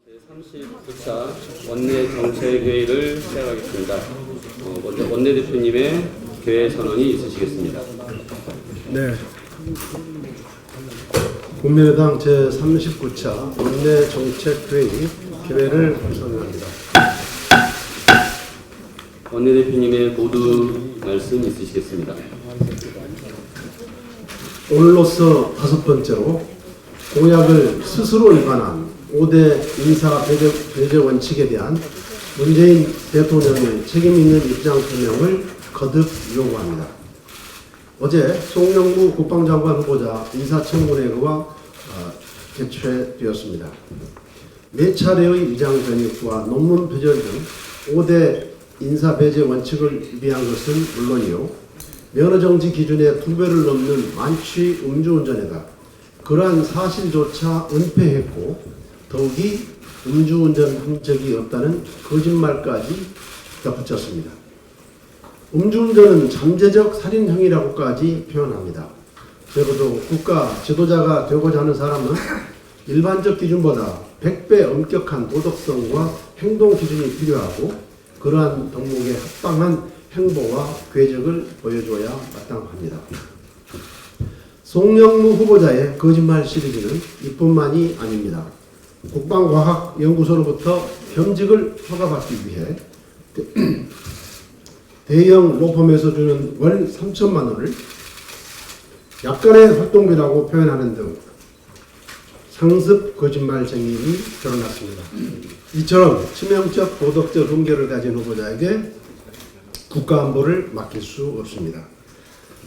제34 원내정책회의를 시작하겠습니다. 먼저 원내대표님의 개회 선언이 있으시겠습니다. 네. 국민의당 제39차 원내정책회의 개회를 선언합니다. 원내대표님의 모두 말씀 있으시겠습니다. 오늘로써 5번째로 공약을 스스로 위반한 5대 인사 배제 원칙에 대한 문재인 대통령의 책임있는 입장 표명을 거듭 요구합니다. 어제 송영무 국방장관 후보자 인사청문회가 개최되었습니다. 몇 차례의 위장 변익과 논문 표절 등 5대 인사 배제 원칙을 위한 것은 물론이요, 면허정지 기준의 2배를 넘는 만취 음주운전에다 그러한 사실조차 은폐했고 더욱이 음주운전한 적이 없다는 거짓말까지 덧붙였습니다. 음주운전은 잠재적 살인행위라고까지 표현합니다. 적어도 국가 지도자가 되고자 하는 사람은 일반적 기준보다 100배 엄격한 도덕성과 행동 기준이 필요하고 그러한 덕목에 합당한 행보와 궤적을 보여줘야 마땅합니다. 송영무 후보자의 거짓말 시리즈는 이뿐만이 아닙니다. 국방과학연구소로부터 겸직을 허가받기 위해 대형 로펌에서 주는 월 3천만 원을 약간의 활동비라고 표현하는 등 상습 거짓말 쟁임이 드러났습니다. 이처럼 치명적 도덕적 음결을 가진 후보자에게 국가안보를 맡길 수 없습니다.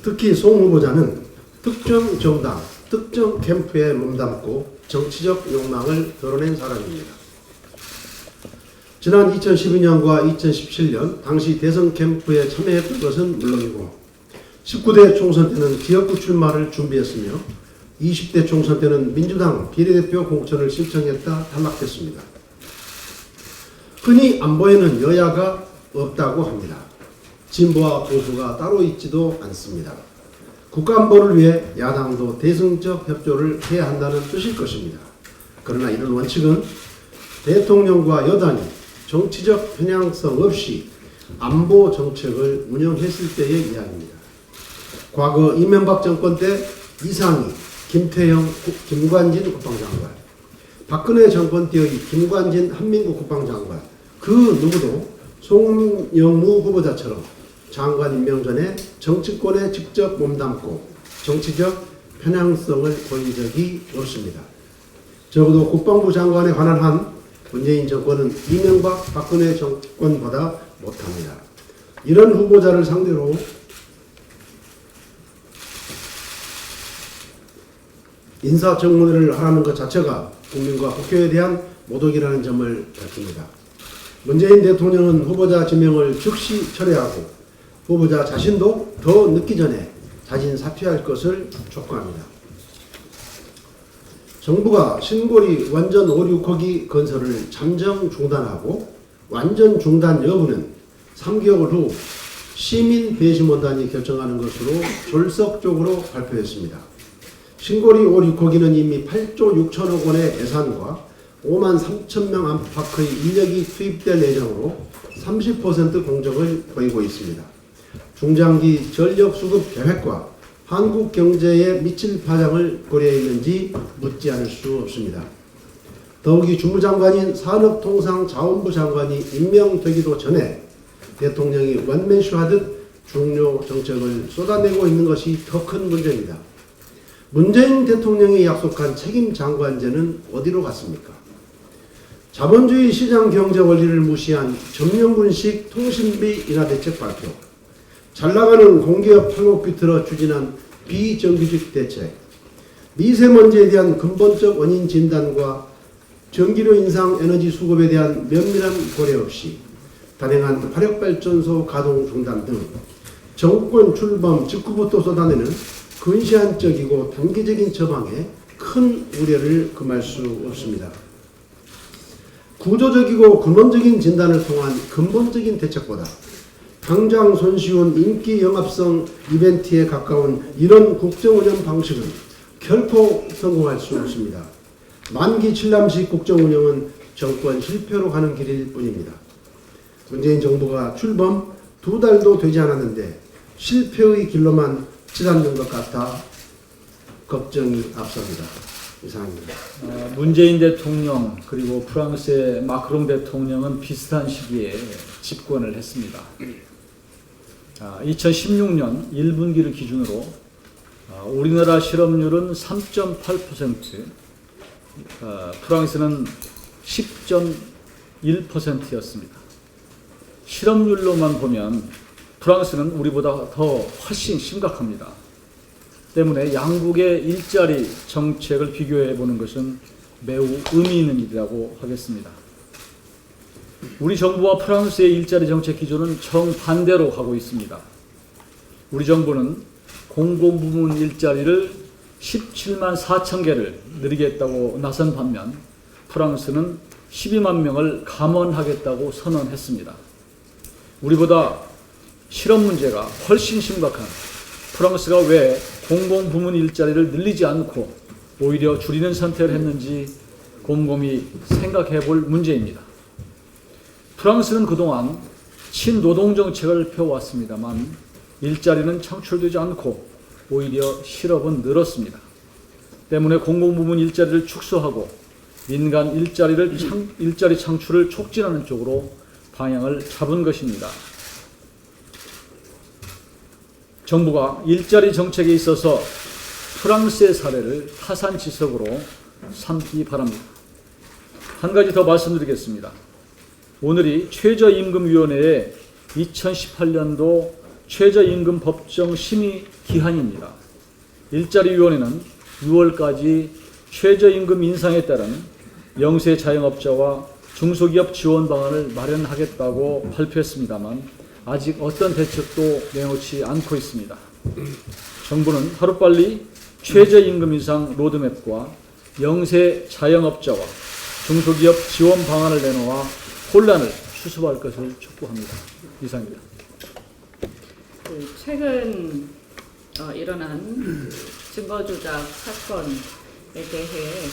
특히 송 후보자는 특정 정당, 특정 캠프에 몸담고 정치적 욕망을 드러낸 사람입니다. 지난 2012년과 2017년 당시 대선 캠프에 참여했던 것은 물론이고 19대 총선 때는 지역구 출마를 준비했으며 20대 총선 때는 민주당 비례대표 공천을 신청했다 탈락했습니다. 흔히 안보에는 여야가 없다고 합니다. 진보와 보수가 따로 있지도 않습니다. 국가안보를 위해 야당도 대승적 협조를 해야 한다는 뜻일 것입니다. 그러나 이런 원칙은 대통령과 여당이 정치적 편향성 없이 안보 정책을 운영했을 때의 이야기입니다. 과거 이명박 정권 때 이상희, 김태형, 김관진 국방장관, 박근혜 정권 때의 김관진 한민국 국방장관, 그 누구도 송영무 후보자처럼 장관 임명 전에 정치권에 직접 몸담고 정치적 편향성을 보인 적이 없습니다. 적어도 국방부 장관에 관한 한 문재인 정권은 이명박, 박근혜 정권보다 못합니다. 이런 후보자를 상대로 인사청문회를 하라는 것 자체가 국민과 국회에 대한 모독이라는 점을 밝힙니다. 문재인 대통령은 후보자 지명을 즉시 철회하고 후보자 자신도 더 늦기 전에 자진 사퇴할 것을 촉구합니다. 정부가 신고리 원전 5, 6호기 건설을 잠정 중단하고 완전 중단 여부는 3개월 후 시민배심원단이 결정하는 것으로 졸속적으로 발표했습니다. 신고리 5, 6호기는 이미 8조 6천억 원의 예산과 5만 3천 명 안팎의 인력이 투입될 예정으로 30% 공정을 보이고 있습니다. 중장기 전력 수급 계획과 한국 경제에 미칠 파장을 고려했는지 묻지 않을 수 없습니다. 더욱이 주무장관인 산업통상자원부 장관이 임명되기도 전에 대통령이 원맨쇼하듯 중요 정책을 쏟아내고 있는 것이 더 큰 문제입니다. 문재인 대통령이 약속한 책임 장관제는 어디로 갔습니까? 자본주의 시장 경제 원리를 무시한 점령군식 통신비 인하 대책 발표, 잘나가는 공기업 창업 비틀어 추진한 비정규직 대책, 미세먼지에 대한 근본적 원인 진단과 전기료 인상 에너지 수급에 대한 면밀한 고려 없이 단행한 화력발전소 가동 중단 등 정권 출범 직후부터 쏟아내는 근시안적이고 단기적인 처방에 큰 우려를 금할 수 없습니다. 구조적이고 근원적인 진단을 통한 근본적인 대책보다 당장 손쉬운 인기 영합성 이벤트에 가까운 이런 국정운영 방식은 결코 성공할 수 없습니다. 만기 칠남식 국정운영은 정권 실패로 가는 길일 뿐입니다. 문재인 정부가 출범 2달도 되지 않았는데 실패의 길로만 치닫는 것 같아 걱정이 앞섭니다. 이상입니다. 문재인 대통령 그리고 프랑스의 마크롱 대통령은 비슷한 시기에 집권을 했습니다. 2016년 1분기를 기준으로 우리나라 실업률은 3.8%, 프랑스는 10.1%였습니다. 실업률로만 보면 프랑스는 우리보다 더 훨씬 심각합니다. 때문에 양국의 일자리 정책을 비교해 보는 것은 매우 의미 있는 일이라고 하겠습니다. 우리 정부와 프랑스의 일자리 정책 기조는 정반대로 가고 있습니다. 우리 정부는 공공부문 일자리를 17만 4천 개를 늘리겠다고 나선 반면 프랑스는 12만 명을 감원하겠다고 선언했습니다. 우리보다 실업 문제가 훨씬 심각한 프랑스가 왜 공공부문 일자리를 늘리지 않고 오히려 줄이는 선택을 했는지 곰곰이 생각해 볼 문제입니다. 프랑스는 그동안 친노동 정책을 펴왔습니다만 일자리는 창출되지 않고 오히려 실업은 늘었습니다. 때문에 공공부문 일자리를 축소하고 민간 일자리 창출을 촉진하는 쪽으로 방향을 잡은 것입니다. 정부가 일자리 정책에 있어서 프랑스의 사례를 타산지석으로 삼기 바랍니다. 한 가지 더 말씀드리겠습니다. 오늘이 최저임금위원회의 2018년도 최저임금 법정 심의 기한입니다. 일자리위원회는 6월까지 최저임금 인상에 따른 영세 자영업자와 중소기업 지원 방안을 마련하겠다고 발표했습니다만 아직 어떤 대책도 내놓지 않고 있습니다. 정부는 하루빨리 최저임금 인상 로드맵과 영세 자영업자와 중소기업 지원 방안을 내놓아 혼란을 수습할 것을 촉구합니다. 이상입니다. 최근 일어난 증거조작 사건에 대해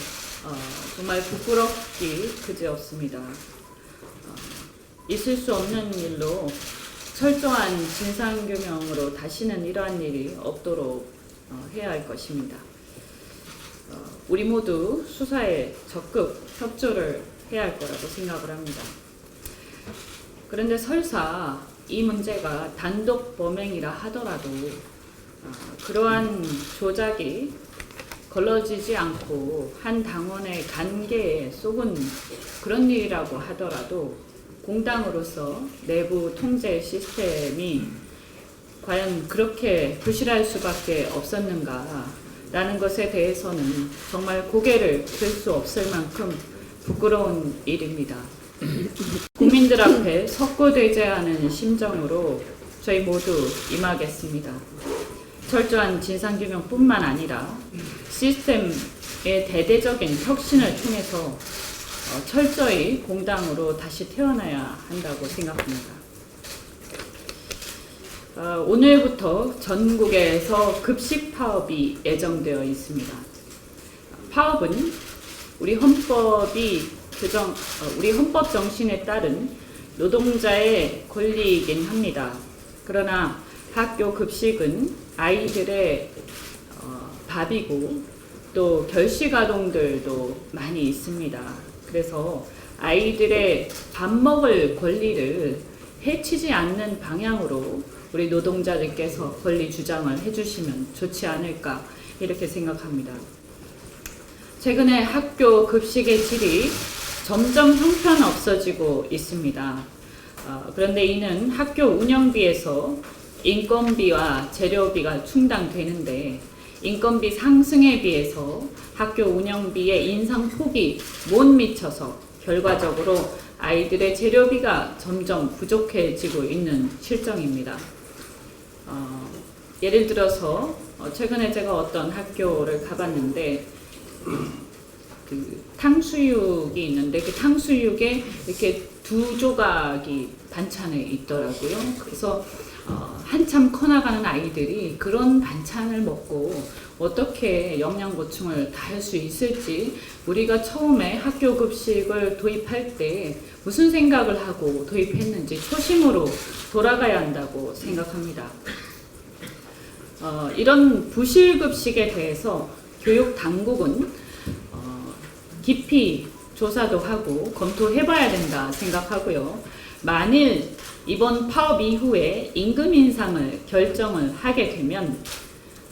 정말 부끄럽기 그지없습니다. 있을 수 없는 일로 철저한 진상규명으로 다시는 이러한 일이 없도록 해야 할 것입니다. 우리 모두 수사에 적극 협조를 해야 할 거라고 생각을 합니다. 그런데 설사 이 문제가 단독 범행이라 하더라도 그러한 조작이 걸러지지 않고 한 당원의 관계에 속은 그런 일이라고 하더라도 공당으로서 내부 통제 시스템이 과연 그렇게 부실할 수밖에 없었는가라는 것에 대해서는 정말 고개를 들 수 없을 만큼 부끄러운 일입니다. 국민들 앞에 석고대죄하는 심정으로 저희 모두 임하겠습니다. 철저한 진상규명뿐만 아니라 시스템의 대대적인 혁신을 통해서 철저히 공당으로 다시 태어나야 한다고 생각합니다. 오늘부터 전국에서 급식 파업이 예정되어 있습니다. 파업은 우리 헌법 정신에 따른 노동자의 권리이긴 합니다. 그러나 학교 급식은 아이들의 밥이고 또 결식 아동들도 많이 있습니다. 그래서 아이들의 밥 먹을 권리를 해치지 않는 방향으로 우리 노동자들께서 권리 주장을 해주시면 좋지 않을까 이렇게 생각합니다. 최근에 학교 급식의 질이 점점 형편없어지고 있습니다. 그런데 이는 학교 운영비에서 인건비와 재료비가 충당되는데 인건비 상승에 비해서 학교 운영비의 인상폭이 못 미쳐서 결과적으로 아이들의 재료비가 점점 부족해지고 있는 실정입니다. 예를 들어서 최근에 제가 어떤 학교를 가봤는데 그 탕수육이 있는데 그 탕수육에 이렇게 2 조각이 반찬에 있더라고요. 그래서 한참 커나가는 아이들이 그런 반찬을 먹고 어떻게 영양 보충을 다 할 수 있을지 우리가 처음에 학교 급식을 도입할 때 무슨 생각을 하고 도입했는지 초심으로 돌아가야 한다고 생각합니다. 이런 부실급식에 대해서 교육 당국은 깊이 조사도 하고 검토해봐야 된다 생각하고요. 만일 이번 파업 이후에 임금 인상을 결정을 하게 되면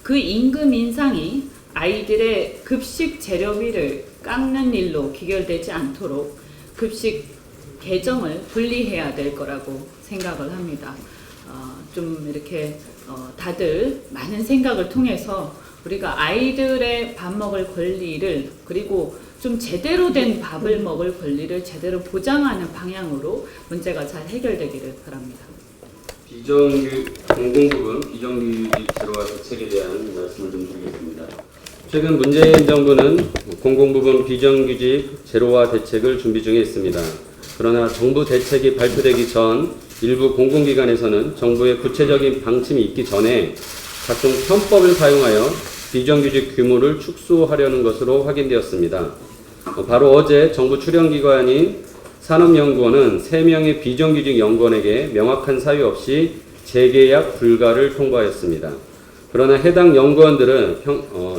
그 임금 인상이 아이들의 급식 재료비를 깎는 일로 귀결되지 않도록 급식 개정을 분리해야 될 거라고 생각을 합니다. 좀 이렇게 다들 많은 생각을 통해서 우리가 아이들의 밥 먹을 권리를 그리고 좀 제대로 된 밥을 먹을 권리를 제대로 보장하는 방향으로 문제가 잘 해결되기를 바랍니다. 공공부분 비정규직 제로화 대책에 대한 말씀을 좀 드리겠습니다. 최근 문재인 정부는 공공부분 비정규직 제로화 대책을 준비 중에 있습니다. 그러나 정부 대책이 발표되기 전 일부 공공기관에서는 정부의 구체적인 방침이 있기 전에 각종 편법을 사용하여 비정규직 규모를 축소하려는 것으로 확인되었습니다. 바로 어제 정부 출연기관인 산업연구원은 3명의 비정규직 연구원에게 명확한 사유 없이 재계약 불가를 통보하였습니다. 그러나 해당 연구원들은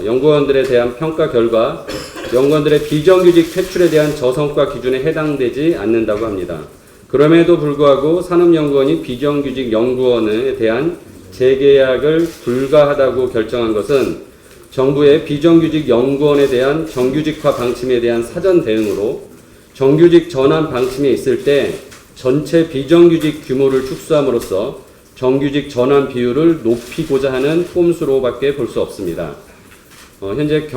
연구원들에 대한 평가 결과 연구원들의 비정규직 퇴출에 대한 저성과 기준에 해당되지 않는다고 합니다. 그럼에도 불구하고 산업연구원이 비정규직 연구원에 대한 재계약을 불가하다고 결정한 것은 정부의 비정규직 연구원에 대한 정규직화 방침에 대한 사전 대응으로 정규직 전환 방침에 있을 때 전체 비정규직 규모를 축소함으로써 정규직 전환 비율을 높이고자 하는 꼼수로밖에 볼 수 없습니다. 현재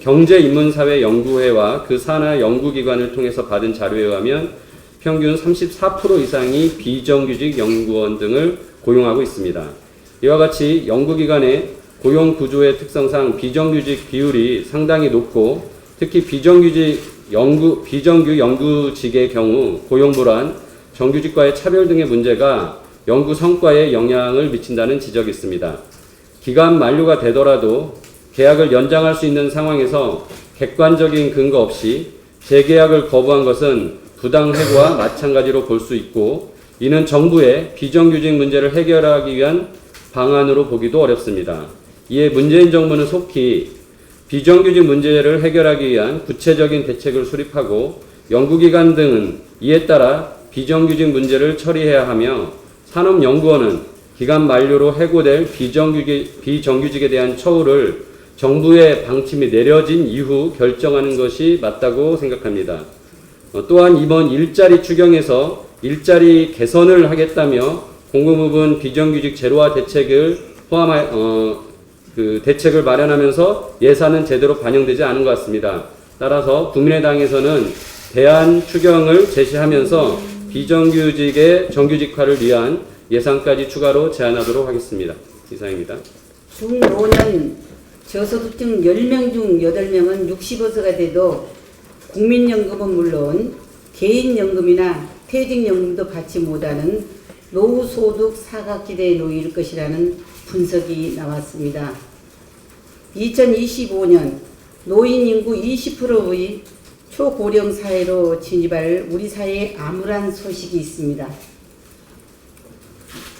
경제인문사회연구회와 그 산하 연구기관을 통해서 받은 자료에 의하면 평균 34% 이상이 비정규직 연구원 등을 고용하고 있습니다. 이와 같이 연구기관의 고용구조의 특성상 비정규직 비율이 상당히 높고 특히 비정규 연구직의 경우 고용불안, 정규직과의 차별 등의 문제가 연구 성과에 영향을 미친다는 지적이 있습니다. 기간 만료가 되더라도 계약을 연장할 수 있는 상황에서 객관적인 근거 없이 재계약을 거부한 것은 부당해고와 마찬가지로 볼 수 있고 이는 정부의 비정규직 문제를 해결하기 위한 방안으로 보기도 어렵습니다. 이에 문재인 정부는 속히 비정규직 문제를 해결하기 위한 구체적인 대책을 수립하고 연구기관 등은 이에 따라 비정규직 문제를 처리해야 하며 산업연구원은 기간 만료로 해고될 비정규직에 대한 처우를 정부의 방침이 내려진 이후 결정하는 것이 맞다고 생각합니다. 또한 이번 일자리 추경에서 일자리 개선을 하겠다며 공공부문 비정규직 제로화 대책을 대책을 마련하면서 예산은 제대로 반영되지 않은 것 같습니다. 따라서 국민의당에서는 대안 추경을 제시하면서 비정규직의 정규직화를 위한 예산까지 추가로 제안하도록 하겠습니다. 이상입니다. 중5년 저소득층 10명 중 8명은 65세가 돼도 국민연금은 물론 개인연금이나 퇴직연금도 받지 못하는 노후소득 사각지대에 놓일 것이라는 분석이 나왔습니다. 2025년 노인 인구 20%의 초고령 사회로 진입할 우리 사회에 암울한 소식이 있습니다.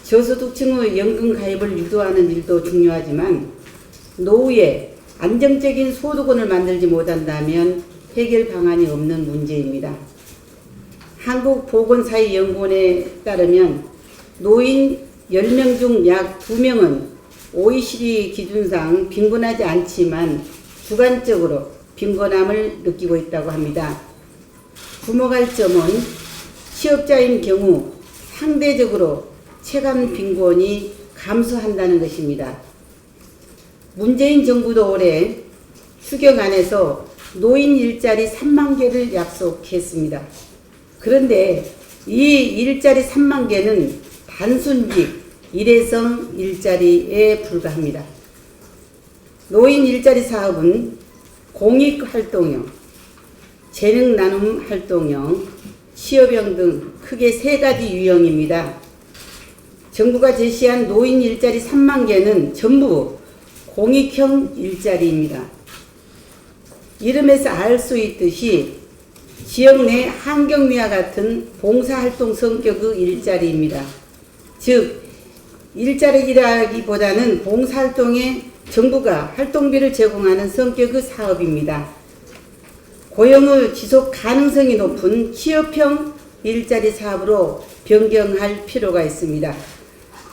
저소득층의 연금 가입을 유도하는 일도 중요하지만 노후에 안정적인 소득원을 만들지 못한다면 해결 방안이 없는 문제입니다. 한국보건사회연구원에 따르면 노인 10명 중 약 2명은 OECD 기준상 빈곤하지 않지만 주관적으로 빈곤함을 느끼고 있다고 합니다. 주목할 점은 취업자인 경우 상대적으로 체감 빈곤이 감소한다는 것입니다. 문재인 정부도 올해 추경안에서 노인 일자리 3만 개를 약속했습니다. 그런데 이 일자리 3만 개는 단순직, 일회성 일자리에 불과합니다. 노인 일자리 사업은 공익활동형, 재능나눔 활동형, 취업형 등 크게 3가지 유형입니다. 정부가 제시한 노인 일자리 3만 개는 전부 공익형 일자리입니다. 이름에서 알 수 있듯이 지역 내 환경미와 같은 봉사활동 성격의 일자리입니다. 즉 일자리라기보다는 봉사활동에 정부가 활동비를 제공하는 성격의 사업입니다. 고용의 지속 가능성이 높은 취업형 일자리 사업으로 변경할 필요가 있습니다.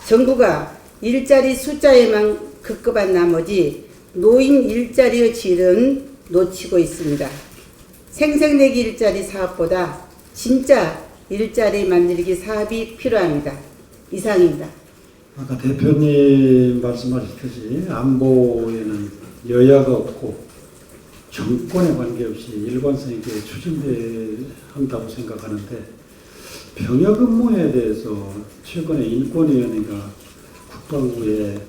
정부가 일자리 숫자에만 급급한 나머지 노인 일자리의 질은 놓치고 있습니다. 생색내기 일자리 사업보다 진짜 일자리 만들기 사업이 필요합니다. 이상입니다. 아까 대표님 말씀하셨듯이 안보에는 여야가 없고 정권에 관계없이 일관성 있게 추진한다고 생각하는데 병역 업무에 대해서 최근에 인권위원회가 국방부에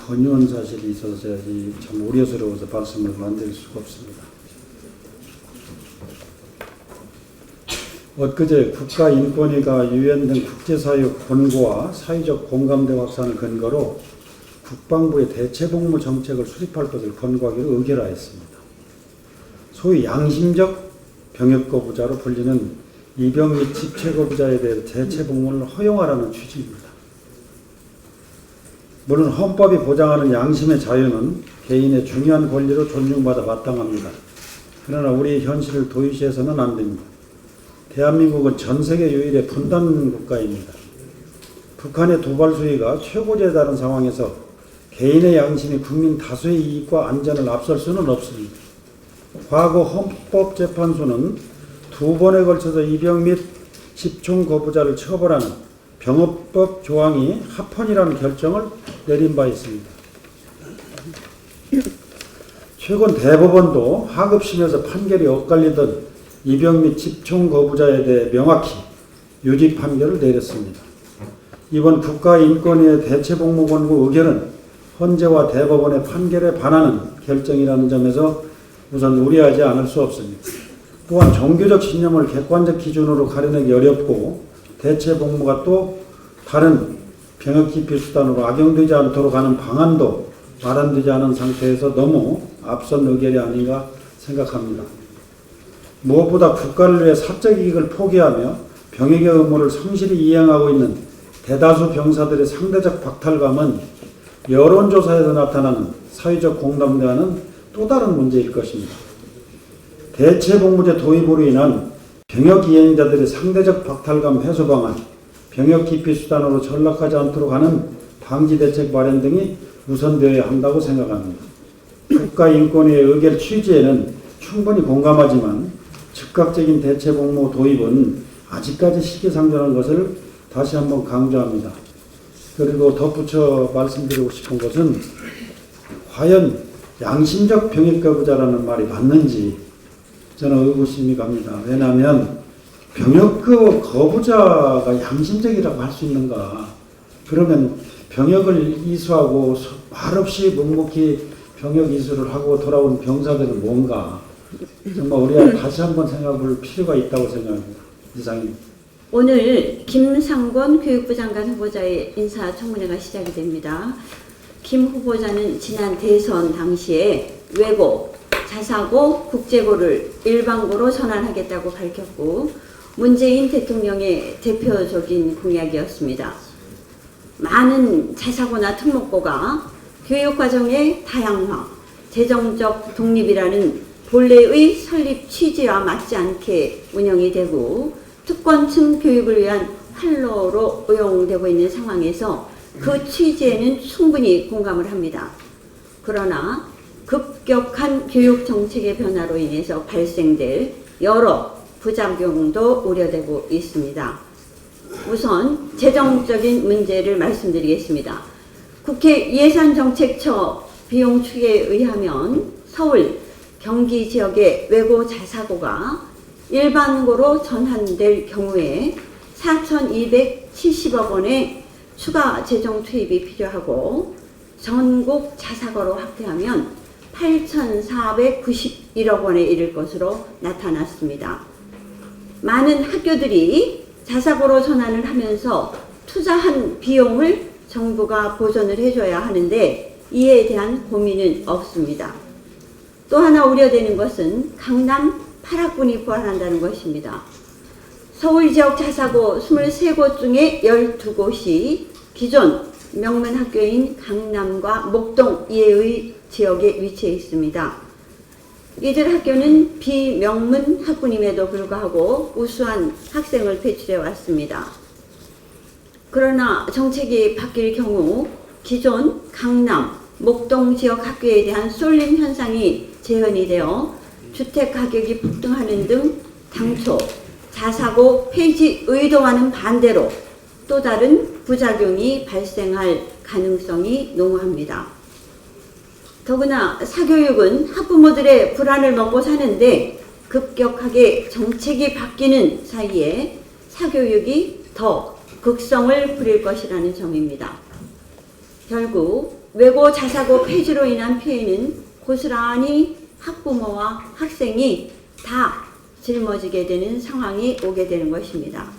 권유한 사실이 있어서 참 우려스러워서 말씀을 만들 수가 없습니다. 엊그제 국가인권위가 유엔 등 국제사회의 권고와 사회적 공감대 확산을 근거로 국방부의 대체복무 정책을 수립할 것을 권고하기로 의결하였습니다. 소위 양심적 병역거부자로 불리는 입영 및 집체거부자에 대해 대체복무를 허용하라는 취지입니다. 물론 헌법이 보장하는 양심의 자유는 개인의 중요한 권리로 존중받아 마땅합니다. 그러나 우리 현실을 도의시해서는 안 됩니다. 대한민국은 전 세계 유일의 분단 국가입니다. 북한의 도발 수위가 최고조에 달한 상황에서 개인의 양심이 국민 다수의 이익과 안전을 앞설 수는 없습니다. 과거 헌법재판소는 2번에 걸쳐서 입영 및 집총 거부자를 처벌하는 병업법 조항이 합헌이라는 결정을 내린 바 있습니다. 최근 대법원도 하급심에서 판결이 엇갈리던 입영 및 집총 거부자에 대해 명확히 유죄 판결을 내렸습니다. 이번 국가인권위의 대체복무 권고 의결은 헌재와 대법원의 판결에 반하는 결정이라는 점에서 우선 우려하지 않을 수 없습니다. 또한 종교적 신념을 객관적 기준으로 가려내기 어렵고 대체복무가 또 다른 병역기피 수단으로 악용되지 않도록 하는 방안도 마련되지 않은 상태에서 너무 앞선 의결이 아닌가 생각합니다. 무엇보다 국가를 위해 사적 이익을 포기하며 병역의 의무를 성실히 이행하고 있는 대다수 병사들의 상대적 박탈감은 여론조사에서 나타나는 사회적 공감대와는 또 다른 문제일 것입니다. 대체복무제 도입으로 인한 병역 이행자들의 상대적 박탈감 해소 방안, 병역 기피 수단으로 전락하지 않도록 하는 방지 대책 마련 등이 우선되어야 한다고 생각합니다. 국가인권위의 의결 취지에는 충분히 공감하지만 즉각적인 대체복무 도입은 아직까지 시기상조한 것을 다시 한번 강조합니다. 그리고 덧붙여 말씀드리고 싶은 것은 과연 양심적 병역거부자라는 말이 맞는지 저는 의구심이 갑니다. 왜냐하면 병역거부자가 양심적이라고 할 수 있는가? 그러면 병역을 이수하고 말없이 묵묵히 병역 이수를 하고 돌아온 병사들은 뭔가? 정말 우리가 다시 한번 생각할 필요가 있다고 생각합니다. 이상입니다. 오늘 김상권 교육부 장관 후보자의 인사청문회가 시작이 됩니다. 김 후보자는 지난 대선 당시에 외고, 자사고, 국제고를 일반고로 전환하겠다고 밝혔고 문재인 대통령의 대표적인 공약이었습니다. 많은 자사고나 특목고가 교육과정의 다양화, 재정적 독립이라는 본래의 설립 취지와 맞지 않게 운영이 되고 특권층 교육을 위한 활로로 운용되고 있는 상황에서 그 취지에는 충분히 공감을 합니다. 그러나 급격한 교육 정책의 변화로 인해서 발생될 여러 부작용도 우려되고 있습니다. 우선 재정적인 문제를 말씀드리겠습니다. 국회 예산정책처 비용 추계에 의하면 서울, 경기 지역의 외고 자사고가 일반고로 전환될 경우에 4,270억 원의 추가 재정 투입이 필요하고 전국 자사고로 확대하면 8,491억 원에 이를 것으로 나타났습니다. 많은 학교들이 자사고로 전환을 하면서 투자한 비용을 정부가 보전을 해줘야 하는데 이에 대한 고민은 없습니다. 또 하나 우려되는 것은 강남 8학군이 부활한다는 것입니다. 서울 지역 자사고 23곳 중에 12곳이 기존 명문 학교인 강남과 목동 이외의 지역에 위치해 있습니다. 이들 학교는 비명문 학군임에도 불구하고 우수한 학생을 배출해 왔습니다. 그러나 정책이 바뀔 경우 기존 강남, 목동 지역 학교에 대한 쏠림 현상이 재현이 되어 주택 가격이 폭등하는 등 당초 자사고 폐지 의도와는 반대로 또 다른 부작용이 발생할 가능성이 농후합니다. 더구나 사교육은 학부모들의 불안을 먹고 사는데 급격하게 정책이 바뀌는 사이에 사교육이 더 극성을 부릴 것이라는 점입니다. 결국 외고 자사고 폐지로 인한 피해는 고스란히 학부모와 학생이 다 짊어지게 되는 상황이 오게 되는 것입니다.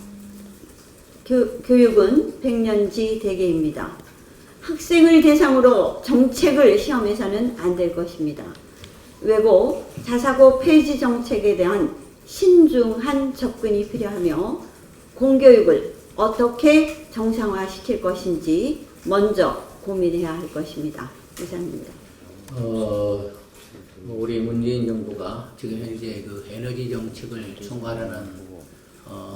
교육은 백년지 대계입니다. 학생을 대상으로 정책을 시험해서는 안 될 것입니다. 외고 자사고 폐지 정책에 대한 신중한 접근이 필요하며 공교육을 어떻게 정상화시킬 것인지 먼저 고민해야 할 것입니다. 이상입니다. 우리 문재인 정부가 지금 현재 그 에너지 정책을 총괄하는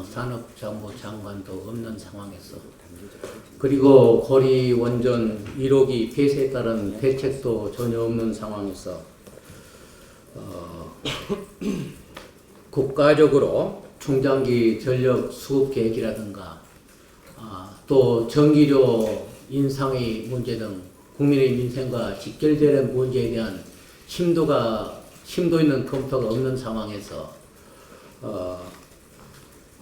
산업정보 장관도 없는 상황에서, 그리고 고리 원전 1호기 폐쇄에 따른 대책도 전혀 없는 상황에서 국가적으로 중장기 전력 수급 계획이라든가 또 전기료 인상의 문제 등 국민의 민생과 직결되는 문제에 대한 심도 있는 검토가 없는 상황에서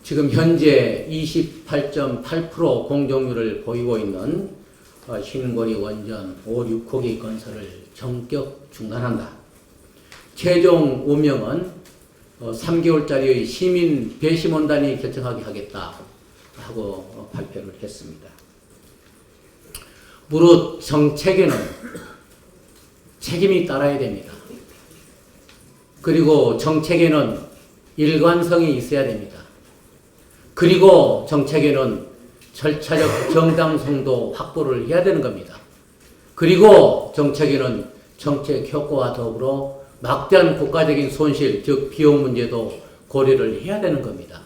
지금 현재 28.8% 공정률을 보이고 있는 신고리 원전 5, 6호기 건설을 전격 중단한다. 최종 운명은 3개월짜리 시민 배심원단이 결정하게 하겠다 하고 발표를 했습니다. 무릇 정책에는 책임이 따라야 됩니다. 그리고 정책에는 일관성이 있어야 됩니다. 그리고 정책에는 절차적 정당성도 확보를 해야 되는 겁니다. 그리고 정책에는 정책 효과와 더불어 막대한 국가적인 손실, 즉 비용 문제도 고려를 해야 되는 겁니다.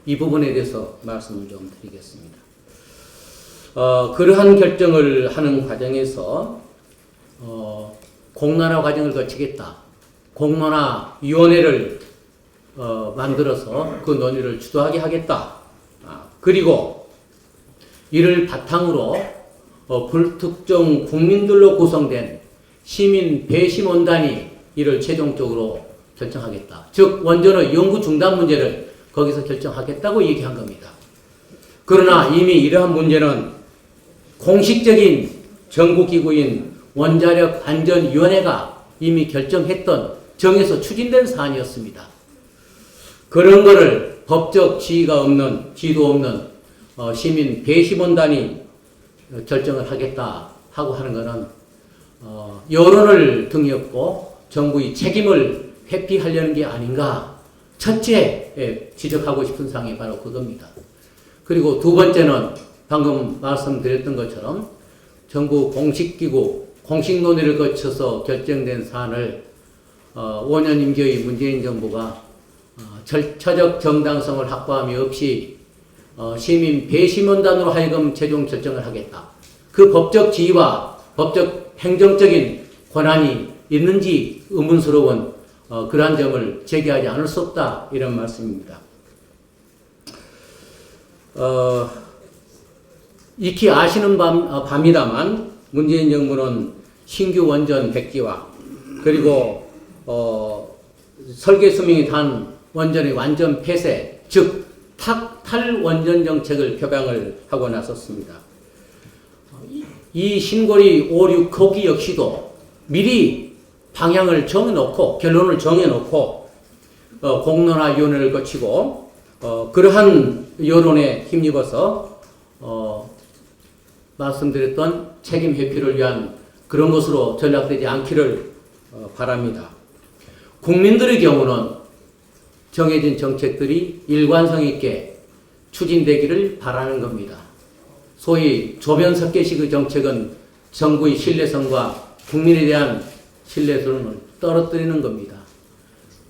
이 부분에 대해서 말씀을 좀 드리겠습니다. 그러한 결정을 하는 과정에서 공론화 과정을 거치겠다. 공론화위원회를 만들어서 그 논의를 주도하게 하겠다. 그리고 이를 바탕으로 불특정 국민들로 구성된 시민 배심원단이 이를 최종적으로 결정하겠다. 즉 원전의 연구 중단 문제를 거기서 결정하겠다고 얘기한 겁니다. 그러나 이미 이러한 문제는 공식적인 정부기구인 원자력안전위원회가 이미 정해서 추진된 사안이었습니다. 그런 거를 법적 지위도 없는 시민 배심원단이 결정을 하겠다 하고 하는 것은 여론을 등이었고 정부의 책임을 회피하려는 게 아닌가. 첫째 지적하고 싶은 사항이 바로 그겁니다. 그리고 두 번째는 방금 말씀드렸던 것처럼 정부 공식기구, 공식 논의를 거쳐서 결정된 사안을 5년 임기의 문재인 정부가 절차적 정당성을 확보함이 없이 시민 배심원단으로 하여금 최종 결정을 하겠다. 그 법적 지위와 법적 행정적인 권한이 있는지 의문스러운 그러한 점을 제기하지 않을 수 없다. 이런 말씀입니다. 익히 아시는 밤이다만 문재인 정부는 신규 원전 백지화 그리고 설계 수명이 단 원전의 완전 폐쇄 즉 탈원전 정책을 표방을 하고 나섰습니다. 이 신고리 5, 6호기 역시도 미리 방향을 정해놓고 결론을 정해놓고 공론화위원회를 거치고 그러한 여론에 힘입어서 말씀드렸던 책임 회피를 위한 그런 것으로 전락되지 않기를 바랍니다. 국민들의 경우는 정해진 정책들이 일관성 있게 추진되기를 바라는 겁니다. 소위 조변석계식의 정책은 정부의 신뢰성과 국민에 대한 신뢰성을 떨어뜨리는 겁니다.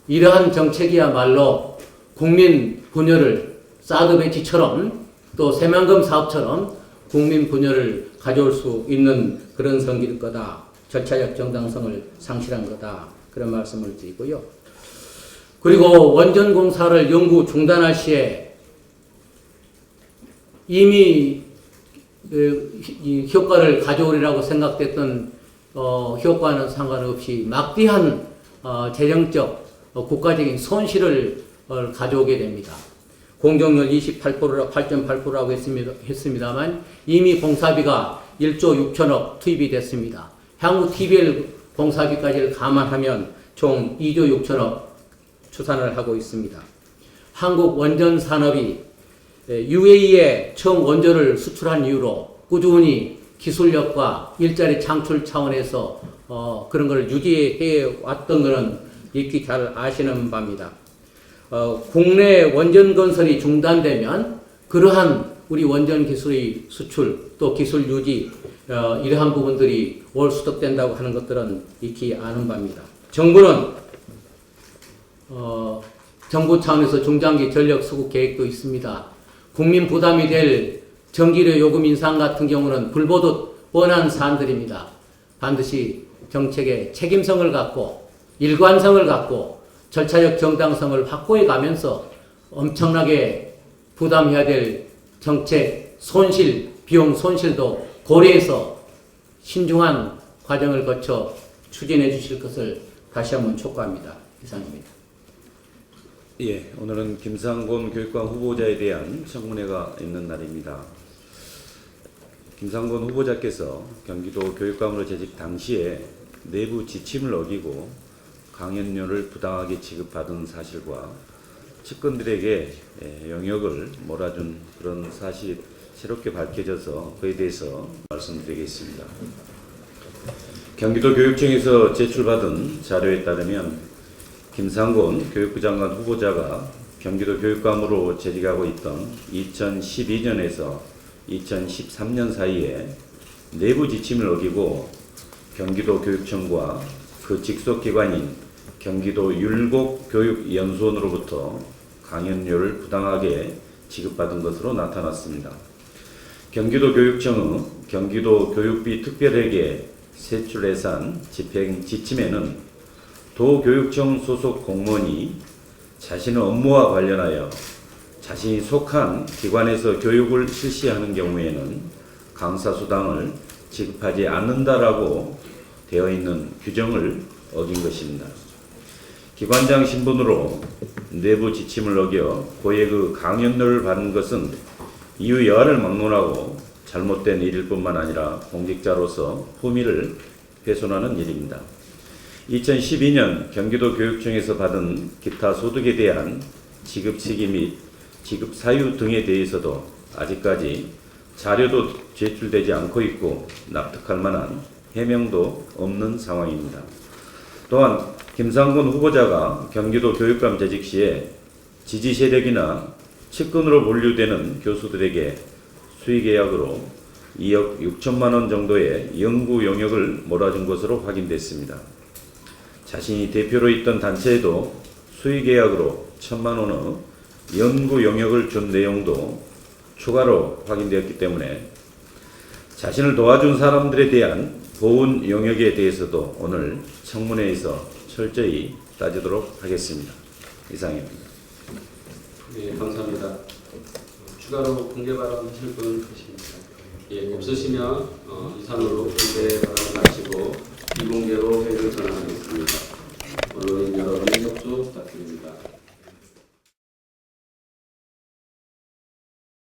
이러한 정책이야말로 국민 분열을 사드 배치처럼 또 새만금 사업처럼 국민 분열을 가져올 수 있는 그런 선기일 거다. 절차적 정당성을 상실한 거다. 그런 말씀을 드리고요. 그리고 원전 공사를 영구 중단할 시에 이미 이 효과를 가져오리라고 생각됐던 효과는 상관없이 막대한 재정적 국가적인 손실을 가져오게 됩니다. 공정률 8.8%라고 했습니다만 이미 공사비가 1조 6천억 투입이 됐습니다. 향후 TBL 공사비까지를 감안하면 총 2조 6천억 추산을 하고 있습니다. 한국 원전 산업이 UAE에 처음 원전을 수출한 이후로 꾸준히 기술력과 일자리 창출 차원에서 그런 걸 유지해 왔던 것은 익히 잘 아시는 바입니다. 국내 원전 건설이 중단되면 그러한 우리 원전 기술의 수출 또 기술 유지 이러한 부분들이 월수득된다고 하는 것들은 익히 아는 바입니다. 정부는 정부 차원에서 중장기 전력 수급 계획도 있습니다. 국민 부담이 될 전기료 요금 인상 같은 경우는 불보듯 뻔한 사안들입니다. 반드시 정책의 책임성을 갖고 일관성을 갖고 절차적 정당성을 확보해 가면서 엄청나게 부담해야 될 정책 손실, 비용 손실도 고려해서 신중한 과정을 거쳐 추진해 주실 것을 다시 한번 촉구합니다. 이상입니다. 예, 오늘은 김상곤 교육감 후보자에 대한 청문회가 있는 날입니다. 김상곤 후보자께서 경기도 교육감으로 재직 당시에 내부 지침을 어기고 강연료를 부당하게 지급받은 사실과 측근들에게 영역을 몰아준 그런 사실이 새롭게 밝혀져서 그에 대해서 말씀드리겠습니다. 경기도 교육청에서 제출받은 자료에 따르면 김상곤 교육부 장관 후보자가 경기도 교육감으로 재직하고 있던 2012년에서 2013년 사이에 내부 지침을 어기고 경기도 교육청과 그 직속 기관인 경기도 율곡교육연수원으로부터 강연료를 부당하게 지급받은 것으로 나타났습니다. 경기도 교육청의 경기도 교육비 특별회계 세출 예산 집행 지침에는 도교육청 소속 공무원이 자신의 업무와 관련하여 자신이 속한 기관에서 교육을 실시하는 경우에는 강사수당을 지급하지 않는다라고 되어 있는 규정을 어긴 것입니다. 기관장 신분으로 내부 지침을 어겨 고액의 강연료를 받는 것은 이유 여하를 막론하고 잘못된 일일 뿐만 아니라 공직자로서 품위를 훼손하는 일입니다. 2012년 경기도 교육청에서 받은 기타 소득에 대한 지급 시기 및 지급 사유 등에 대해서도 아직까지 자료도 제출되지 않고 있고 납득할 만한 해명도 없는 상황입니다. 또한 김상곤 후보자가 경기도 교육감 재직 시에 지지 세력이나 측근으로 분류되는 교수들에게 수의계약으로 2억 6천만 원 정도의 연구 용역을 몰아준 것으로 확인됐습니다. 자신이 대표로 있던 단체에도 수의계약으로 1천만 원의 연구 용역을 준 내용도 추가로 확인되었기 때문에 자신을 도와준 사람들에 대한 보훈 용역에 대해서도 오늘 청문회에서 철저히 따지도록 하겠습니다. 이상입니다. 네, 감사합니다. 추가로 공개 발언하실 분 계십니까? 예, 없으시면 이상으로 공개 발언 마치고 비공개로 회의를 전환하겠습니다.